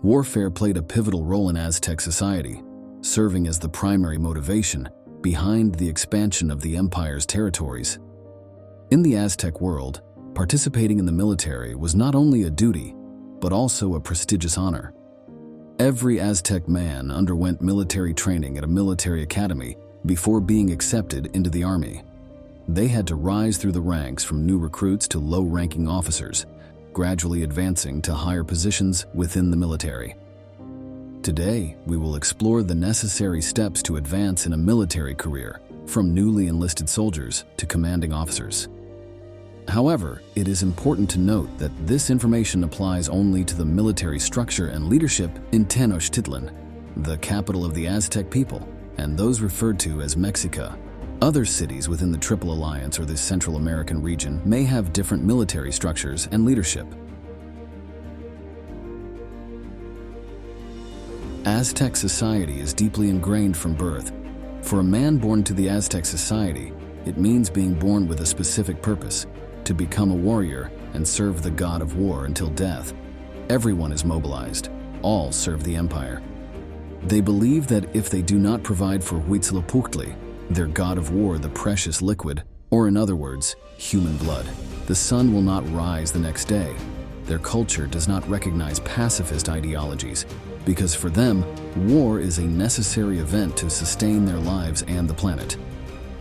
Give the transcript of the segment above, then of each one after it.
Warfare played a pivotal role in Aztec society, serving as the primary motivation behind the expansion of the empire's territories. In the Aztec world, participating in the military was not only a duty, but also a prestigious honor. Every Aztec man underwent military training at a military academy before being accepted into the army. They had to rise through the ranks from new recruits to low-ranking officers, gradually advancing to higher positions within the military. Today, we will explore the necessary steps to advance in a military career, from newly enlisted soldiers to commanding officers. However, it is important to note that this information applies only to the military structure and leadership in Tenochtitlan, the capital of the Aztec people, and those referred to as Mexica. Other cities within the Triple Alliance or the Central American region may have different military structures and leadership. Aztec society is deeply ingrained from birth. For a man born to the Aztec society, it means being born with a specific purpose, to become a warrior and serve the god of war until death. Everyone is mobilized. All serve the empire. They believe that if they do not provide for Huitzilopochtli, their god of war, the precious liquid, or in other words, human blood, the sun will not rise the next day. Their culture does not recognize pacifist ideologies, because for them, war is a necessary event to sustain their lives and the planet.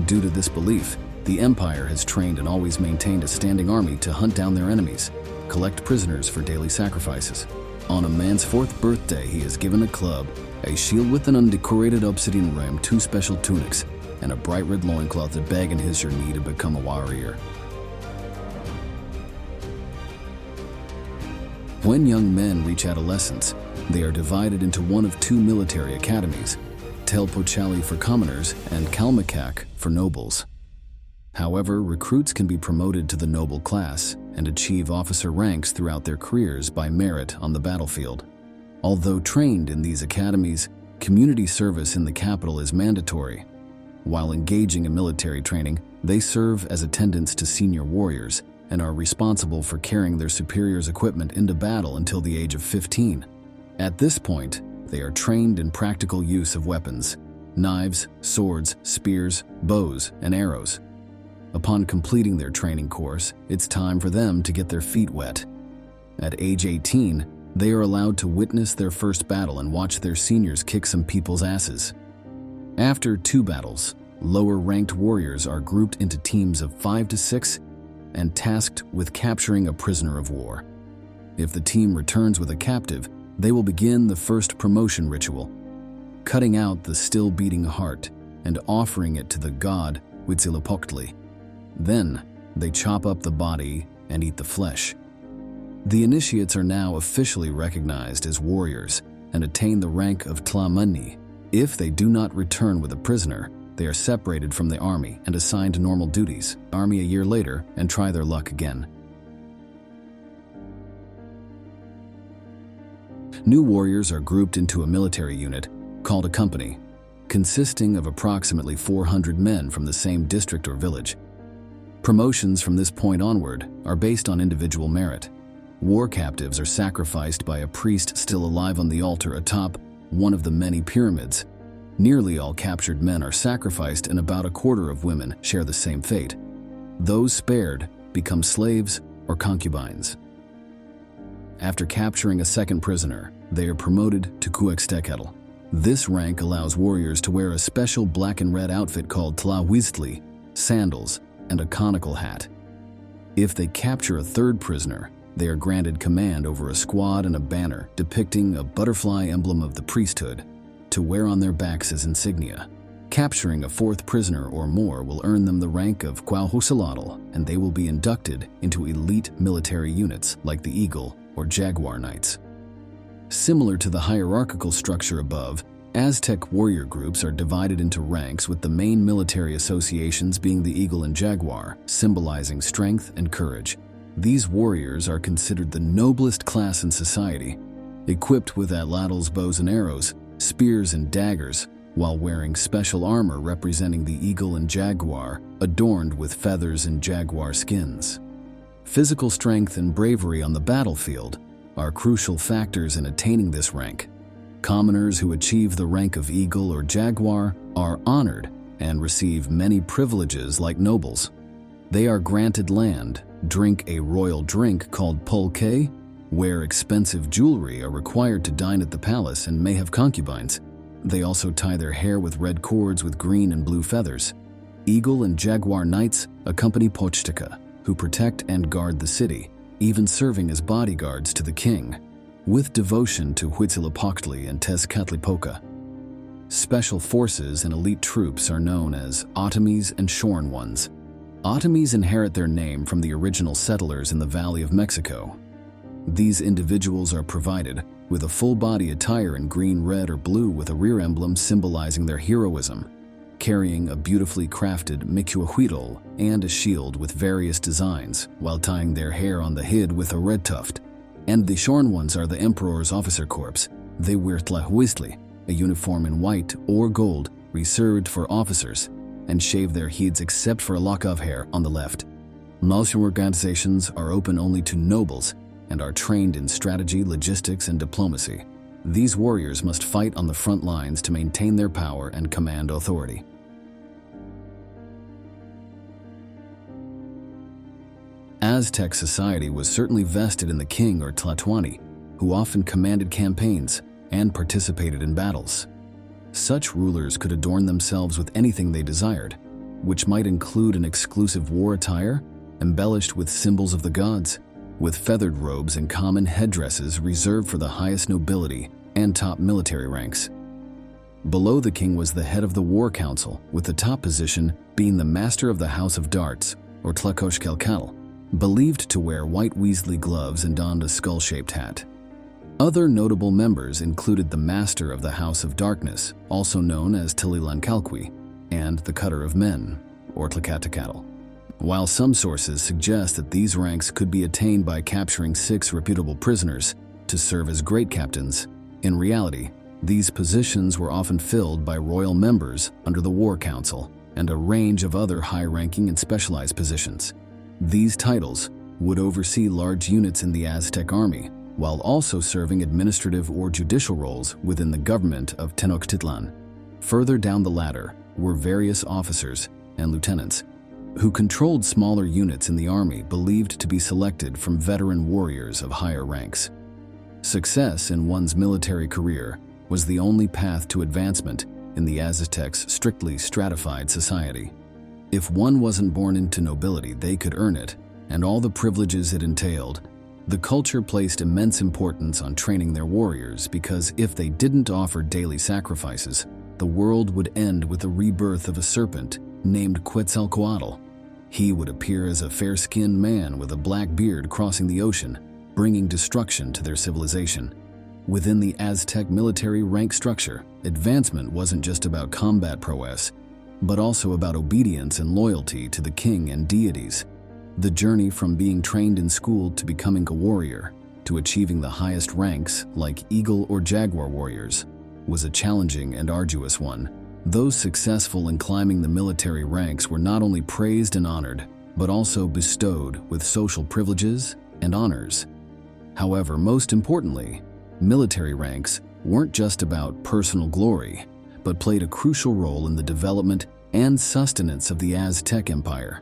Due to this belief, the empire has trained and always maintained a standing army to hunt down their enemies, collect prisoners for daily sacrifices. On a man's 4th birthday, he is given a club, a shield with an undecorated obsidian rim, 2 special tunics, and a bright red loincloth to beg in his journey to become a warrior. When young men reach adolescence, they are divided into one of 2 military academies, Telpochali for commoners and Kalmakak for nobles. However, recruits can be promoted to the noble class and achieve officer ranks throughout their careers by merit on the battlefield. Although trained in these academies, community service in the capital is mandatory. While engaging in military training, they serve as attendants to senior warriors and are responsible for carrying their superiors' equipment into battle until the age of 15. At this point, they are trained in practical use of weapons, knives, swords, spears, bows, and arrows. Upon completing their training course, it's time for them to get their feet wet. At age 18, they are allowed to witness their first battle and watch their seniors kick some people's asses. After 2 battles, lower-ranked warriors are grouped into teams of 5 to 6 and tasked with capturing a prisoner of war. If the team returns with a captive, they will begin the first promotion ritual, cutting out the still-beating heart and offering it to the god Huitzilopochtli. Then, they chop up the body and eat the flesh. The initiates are now officially recognized as warriors and attain the rank of Tlamani. If they do not return with a prisoner, they are separated from the army and assigned to normal duties, army a year later, and try their luck again. New warriors are grouped into a military unit called a company, consisting of approximately 400 men from the same district or village. Promotions from this point onward are based on individual merit. War captives are sacrificed by a priest still alive on the altar atop one of the many pyramids. Nearly all captured men are sacrificed, and about a quarter of women share the same fate. Those spared become slaves or concubines. After capturing a second prisoner, they are promoted to Cuauhtémoc. This rank allows warriors to wear a special black and red outfit called tlahuiztli, sandals, and a conical hat. If they capture a third prisoner, they are granted command over a squad and a banner depicting a butterfly emblem of the priesthood to wear on their backs as insignia. Capturing a 4th prisoner or more will earn them the rank of Cuauhtémoc, and they will be inducted into elite military units like the Eagle or Jaguar Knights. Similar to the hierarchical structure above, Aztec warrior groups are divided into ranks, with the main military associations being the Eagle and Jaguar, symbolizing strength and courage. These warriors are considered the noblest class in society, equipped with atlatls, bows and arrows, spears and daggers, while wearing special armor representing the Eagle and Jaguar, adorned with feathers and jaguar skins. Physical strength and bravery on the battlefield are crucial factors in attaining this rank. Commoners who achieve the rank of eagle or jaguar are honored and receive many privileges like nobles. They are granted land, drink a royal drink called pulque, wear expensive jewelry, are required to dine at the palace, and may have concubines. They also tie their hair with red cords with green and blue feathers. Eagle and jaguar knights accompany Pochtika, who protect and guard the city, even serving as bodyguards to the king, with devotion to Huitzilopochtli and Tezcatlipoca. Special forces and elite troops are known as Otomis and Shorn Ones. Otomis inherit their name from the original settlers in the Valley of Mexico. These individuals are provided with a full-body attire in green, red, or blue with a rear emblem symbolizing their heroism, carrying a beautifully crafted micuahuitl and a shield with various designs, while tying their hair on the head with a red tuft. And the Shorn Ones are the Emperor's officer corps. They wear tlahuistli, a uniform in white or gold reserved for officers, and shave their heads except for a lock of hair on the left. Most organizations are open only to nobles and are trained in strategy, logistics, and diplomacy. These warriors must fight on the front lines to maintain their power and command authority. Aztec society was certainly vested in the king or Tlatoani, who often commanded campaigns and participated in battles. Such rulers could adorn themselves with anything they desired, which might include an exclusive war attire, embellished with symbols of the gods, with feathered robes and common headdresses reserved for the highest nobility and top military ranks. Below the king was the head of the war council, with the top position being the master of the House of Darts, or Tlacochcalcal, believed to wear white Weasley gloves and donned a skull-shaped hat. Other notable members included the Master of the House of Darkness, also known as Tililancalqui, and the Cutter of Men, or Tlacatecatl. While some sources suggest that these ranks could be attained by capturing 6 reputable prisoners to serve as great captains, in reality, these positions were often filled by royal members under the War Council and a range of other high-ranking and specialized positions. These titles would oversee large units in the Aztec army, while also serving administrative or judicial roles within the government of Tenochtitlan. Further down the ladder were various officers and lieutenants, who controlled smaller units in the army believed to be selected from veteran warriors of higher ranks. Success in one's military career was the only path to advancement in the Aztecs' strictly stratified society. If one wasn't born into nobility, they could earn it, and all the privileges it entailed. The culture placed immense importance on training their warriors because if they didn't offer daily sacrifices, the world would end with the rebirth of a serpent named Quetzalcoatl. He would appear as a fair-skinned man with a black beard crossing the ocean, bringing destruction to their civilization. Within the Aztec military rank structure, advancement wasn't just about combat prowess, but also about obedience and loyalty to the king and deities. The journey from being trained in school to becoming a warrior, to achieving the highest ranks like eagle or jaguar warriors, was a challenging and arduous one. Those successful in climbing the military ranks were not only praised and honored, but also bestowed with social privileges and honors. However, most importantly, military ranks weren't just about personal glory, but played a crucial role in the development and sustenance of the Aztec Empire.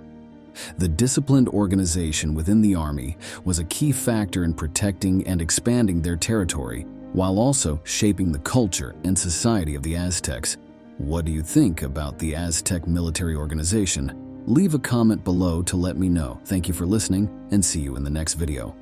The disciplined organization within the army was a key factor in protecting and expanding their territory, while also shaping the culture and society of the Aztecs. What do you think about the Aztec military organization? Leave a comment below to let me know. Thank you for listening, and see you in the next video.